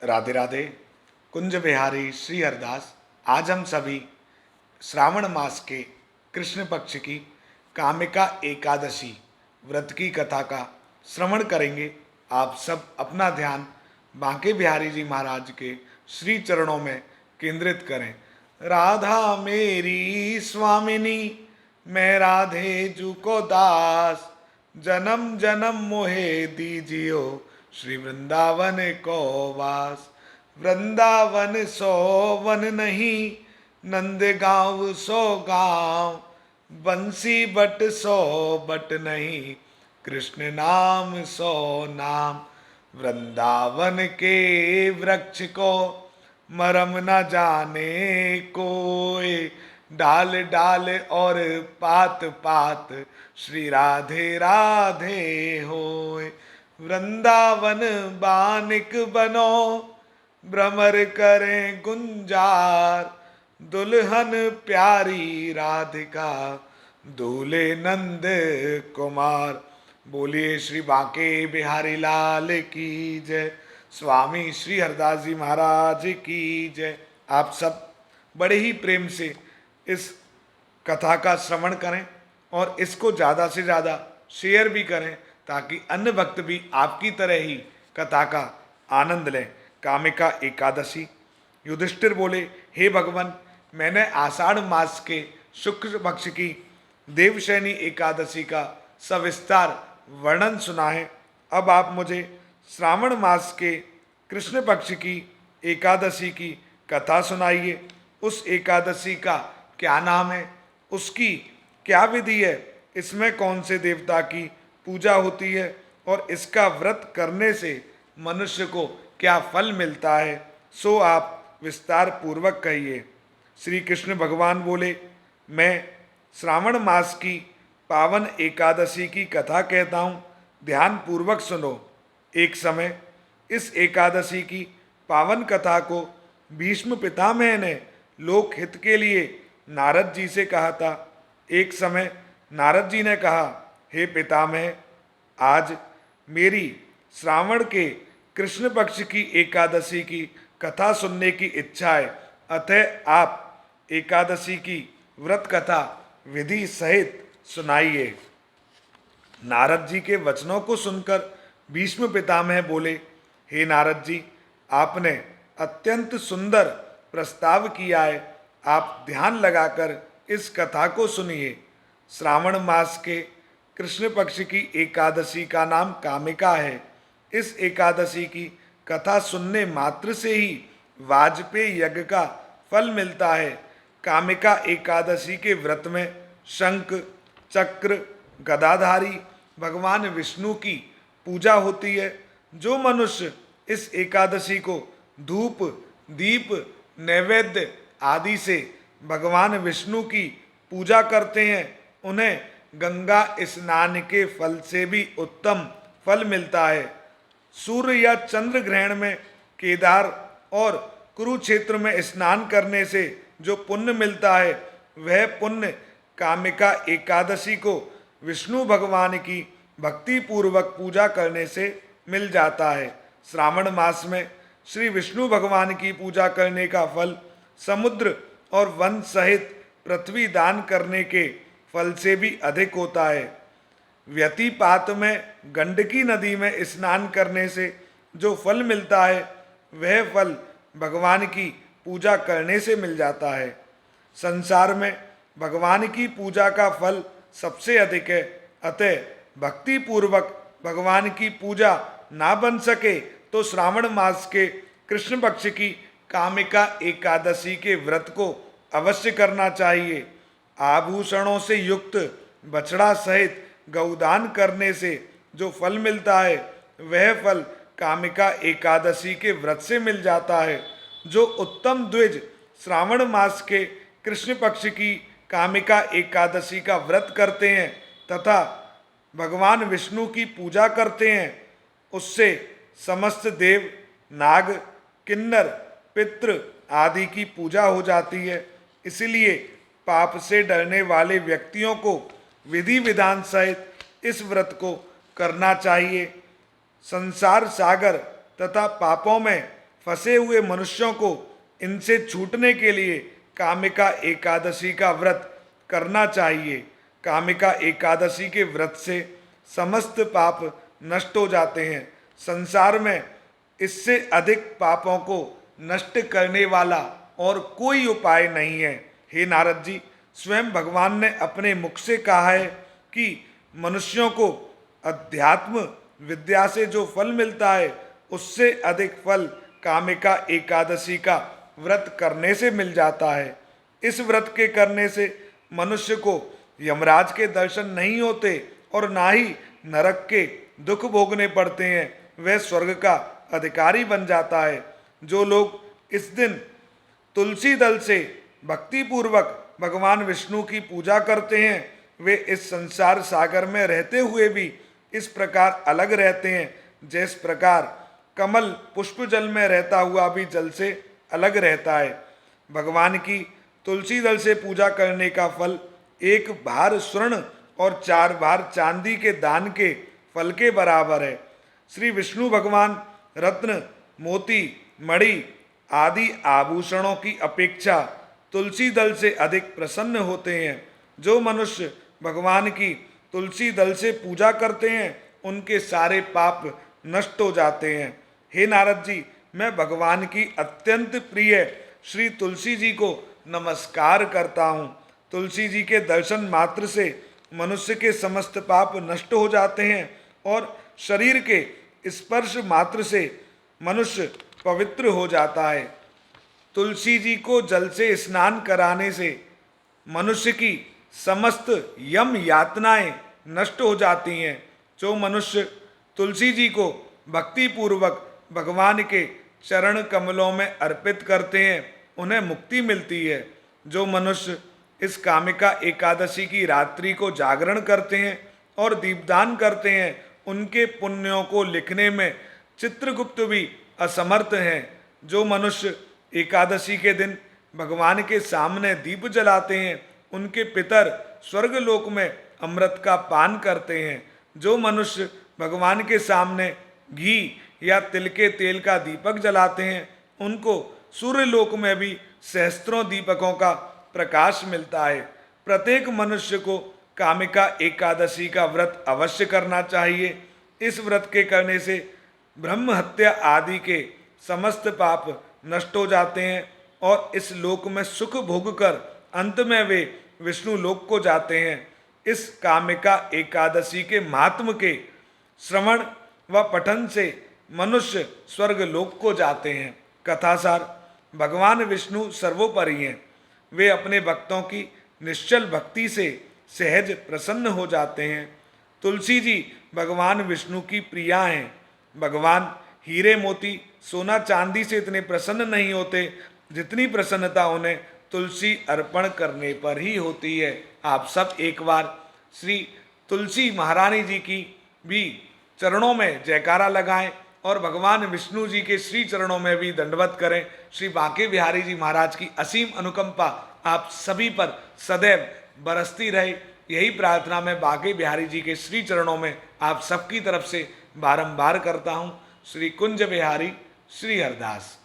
राधे राधे। कुंज बिहारी श्री हरदास। आज हम सभी श्रावण मास के कृष्ण पक्ष की कामिका एकादशी व्रत की कथा का श्रवण करेंगे। आप सब अपना ध्यान बांके बिहारी जी महाराज के श्री चरणों में केंद्रित करें। राधा मेरी स्वामिनी, मैं राधे जू को दास, जन्म जन्म मोहे दीजियो, श्री वृंदावन को वास। वृंदावन सो वन नहीं, नंद गाँव सो गाँव, बंसी बट सो बट नहीं, कृष्ण नाम सो नाम। वृंदावन के वृक्ष को मरम न जाने कोई, डाल डाल और पात पात श्री राधे राधे होय। वृंदावन बानिक बनो, भ्रमर करें गुंजार, दुल्हन प्यारी राधिका, दूल्हे नंद कुमार। बोलिए श्री बांके बिहारी लाल की जय, स्वामी श्री हरदास जी महाराज की जय। आप सब बड़े ही प्रेम से इस कथा का श्रवण करें और इसको ज़्यादा से ज़्यादा शेयर भी करें, ताकि अन्य भक्त भी आपकी तरह ही कथा का आनंद लें। कामिका एकादशी। युधिष्ठिर बोले, हे भगवान, मैंने आषाढ़ मास के शुक्ल पक्ष की देवशयनी एकादशी का सविस्तार वर्णन सुना है। अब आप मुझे श्रावण मास के कृष्ण पक्ष की एकादशी की कथा सुनाइए। उस एकादशी का क्या नाम है, उसकी क्या विधि है, इसमें कौन से देवता की पूजा होती है और इसका व्रत करने से मनुष्य को क्या फल मिलता है, सो आप विस्तार पूर्वक कहिए। श्री कृष्ण भगवान बोले, मैं श्रावण मास की पावन एकादशी की कथा कहता हूँ, ध्यान पूर्वक सुनो। एक समय इस एकादशी की पावन कथा को भीष्म पितामह ने लोक हित के लिए नारद जी से कहा था। एक समय नारद जी ने कहा, हे पितामह, आज मेरी श्रावण के कृष्ण पक्ष की एकादशी की कथा सुनने की इच्छा है, अतः आप एकादशी की व्रत कथा विधि सहित सुनाइए। नारद जी के वचनों को सुनकर भीष्म पितामह बोले, हे नारद जी, आपने अत्यंत सुंदर प्रस्ताव किया है, आप ध्यान लगाकर इस कथा को सुनिए। श्रावण मास के कृष्ण पक्ष की एकादशी का नाम कामिका है। इस एकादशी की कथा सुनने मात्र से ही वाजपेय यज्ञ का फल मिलता है। कामिका एकादशी के व्रत में शंख चक्र गदाधारी भगवान विष्णु की पूजा होती है। जो मनुष्य इस एकादशी को धूप दीप नैवेद्य आदि से भगवान विष्णु की पूजा करते हैं, उन्हें गंगा स्नान के फल से भी उत्तम फल मिलता है। सूर्य या चंद्र ग्रहण में केदार और कुरुक्षेत्र में स्नान करने से जो पुण्य मिलता है, वह पुण्य कामिका एकादशी को विष्णु भगवान की भक्ति पूर्वक पूजा करने से मिल जाता है। श्रावण मास में श्री विष्णु भगवान की पूजा करने का फल समुद्र और वन सहित पृथ्वी दान करने के फल से भी अधिक होता है। व्यतिपात में गंडकी नदी में स्नान करने से जो फल मिलता है, वह फल भगवान की पूजा करने से मिल जाता है। संसार में भगवान की पूजा का फल सबसे अधिक है, अतः भक्ति पूर्वक भगवान की पूजा ना बन सके तो श्रावण मास के कृष्ण पक्ष की कामिका एकादशी के व्रत को अवश्य करना चाहिए। आभूषणों से युक्त बछड़ा सहित गौदान करने से जो फल मिलता है, वह फल कामिका एकादशी के व्रत से मिल जाता है। जो उत्तम द्विज श्रावण मास के कृष्ण पक्ष की कामिका एकादशी का व्रत करते हैं तथा भगवान विष्णु की पूजा करते हैं, उससे समस्त देव नाग किन्नर पितृ आदि की पूजा हो जाती है। इसलिए पाप से डरने वाले व्यक्तियों को विधि विधान सहित इस व्रत को करना चाहिए। संसार सागर तथा पापों में फंसे हुए मनुष्यों को इनसे छूटने के लिए कामिका एकादशी का व्रत करना चाहिए। कामिका एकादशी के व्रत से समस्त पाप नष्ट हो जाते हैं। संसार में इससे अधिक पापों को नष्ट करने वाला और कोई उपाय नहीं है। हे नारद जी, स्वयं भगवान ने अपने मुख से कहा है कि मनुष्यों को अध्यात्म विद्या से जो फल मिलता है उससे अधिक फल कामिका एकादशी का व्रत करने से मिल जाता है। इस व्रत के करने से मनुष्य को यमराज के दर्शन नहीं होते और ना ही नरक के दुख भोगने पड़ते हैं, वह स्वर्ग का अधिकारी बन जाता है। जो लोग इस दिन तुलसी दल से भक्ति पूर्वक भगवान विष्णु की पूजा करते हैं, वे इस संसार सागर में रहते हुए भी इस प्रकार अलग रहते हैं जिस प्रकार कमल पुष्प जल में रहता हुआ भी जल से अलग रहता है। भगवान की तुलसी दल से पूजा करने का फल 1 भार स्वर्ण और 4 भार चांदी के दान के फल के बराबर है। श्री विष्णु भगवान रत्न, मोती, मणि आदि आभूषणों की अपेक्षा तुलसी दल से अधिक प्रसन्न होते हैं। जो मनुष्य भगवान की तुलसी दल से पूजा करते हैं उनके सारे पाप नष्ट हो जाते हैं। हे नारद जी, मैं भगवान की अत्यंत प्रिय श्री तुलसी जी को नमस्कार करता हूँ। तुलसी जी के दर्शन मात्र से मनुष्य के समस्त पाप नष्ट हो जाते हैं और शरीर के स्पर्श मात्र से मनुष्य पवित्र हो जाता है। तुलसी जी को जल से स्नान कराने से मनुष्य की समस्त यम यातनाएं नष्ट हो जाती हैं। जो मनुष्य तुलसी जी को भक्ति पूर्वक भगवान के चरण कमलों में अर्पित करते हैं उन्हें मुक्ति मिलती है। जो मनुष्य इस कामिका एकादशी की रात्रि को जागरण करते हैं और दीपदान करते हैं उनके पुण्यों को लिखने में चित्रगुप्त भी असमर्थ हैं। जो मनुष्य एकादशी के दिन भगवान के सामने दीप जलाते हैं उनके पितर स्वर्गलोक में अमृत का पान करते हैं। जो मनुष्य भगवान के सामने घी या तिल के तेल का दीपक जलाते हैं उनको सूर्यलोक में भी सहस्त्रों दीपकों का प्रकाश मिलता है। प्रत्येक मनुष्य को कामिका एकादशी का व्रत अवश्य करना चाहिए। इस व्रत के करने से ब्रह्म हत्या आदि के समस्त पाप नष्ट हो जाते हैं और इस लोक में सुख भोग कर अंत में वे विष्णु लोक को जाते हैं। इस कामिका एकादशी के महात्म के श्रवण व पठन से मनुष्य स्वर्ग लोक को जाते हैं। कथासार, भगवान विष्णु सर्वोपरि हैं। वे अपने भक्तों की निश्चल भक्ति से सहज प्रसन्न हो जाते हैं। तुलसी जी भगवान विष्णु की प्रिया हैं। भगवान हीरे मोती सोना चांदी से इतने प्रसन्न नहीं होते जितनी प्रसन्नता उन्हें तुलसी अर्पण करने पर ही होती है। आप सब एक बार श्री तुलसी महारानी जी की भी चरणों में जयकारा लगाएं और भगवान विष्णु जी के श्री चरणों में भी दंडवत करें। श्री बांके बिहारी जी महाराज की असीम अनुकंपा आप सभी पर सदैव बरसती रहे, यही प्रार्थना मैं बांके बिहारी जी के श्री चरणों में आप सबकी तरफ से बारंबार करता हूँ। श्री कुंज बिहारी श्री हरदास।